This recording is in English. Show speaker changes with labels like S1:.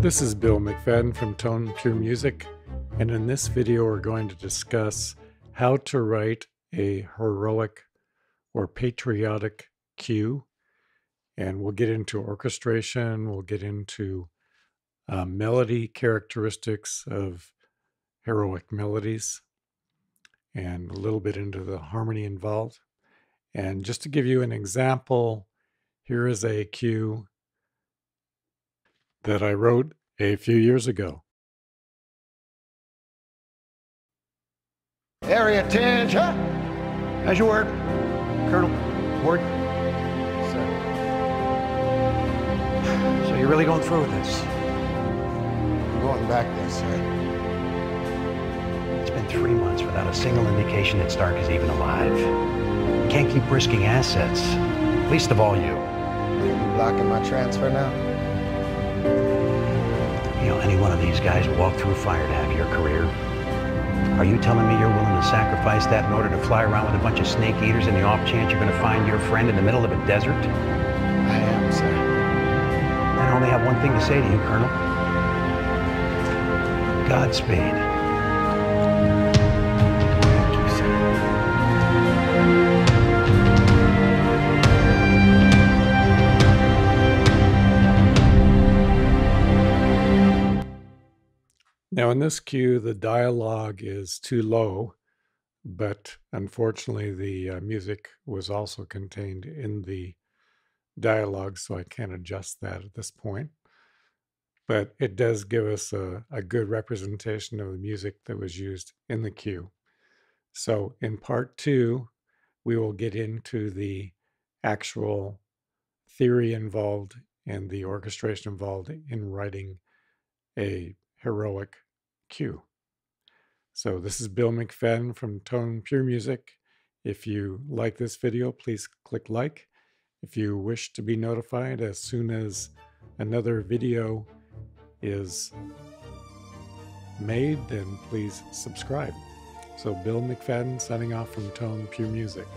S1: This is Bill McFadden from Tone Pure Music, and in this video we're going to discuss how to write a heroic or patriotic cue, and we'll get into orchestration, we'll get into melody characteristics of heroic melodies, and a little bit into the harmony involved. And just to give you an example, here is a cue that I wrote a few years ago.
S2: Area 10, huh? How's your word? Colonel, word? Sir. So you're really going through with this? I'm going back there, sir. It's been 3 months without a single indication that Stark is even alive. You can't keep risking assets, least of all you.
S3: Will you be blocking my transfer now?
S2: You know, any one of these guys will walk through fire to have your career. Are you telling me you're willing to sacrifice that in order to fly around with a bunch of snake eaters in the off chance you're going to find your friend in the middle of a desert?
S3: I am, sir.
S2: I only have one thing to say to you, Colonel. Godspeed.
S3: Thank you, sir.
S1: Now in this cue, the dialogue is too low, but unfortunately the music was also contained in the dialogue, so I can't adjust that at this point. But it does give us a good representation of the music that was used in the cue. So in part 2, we will get into the actual theory involved and the orchestration involved in writing a heroic cue. So this is Bill McFadden from Tone Pure Music. If you like this video, please click like. If you wish to be notified as soon as another video is made, then please subscribe. So Bill McFadden signing off from Tone Pure Music.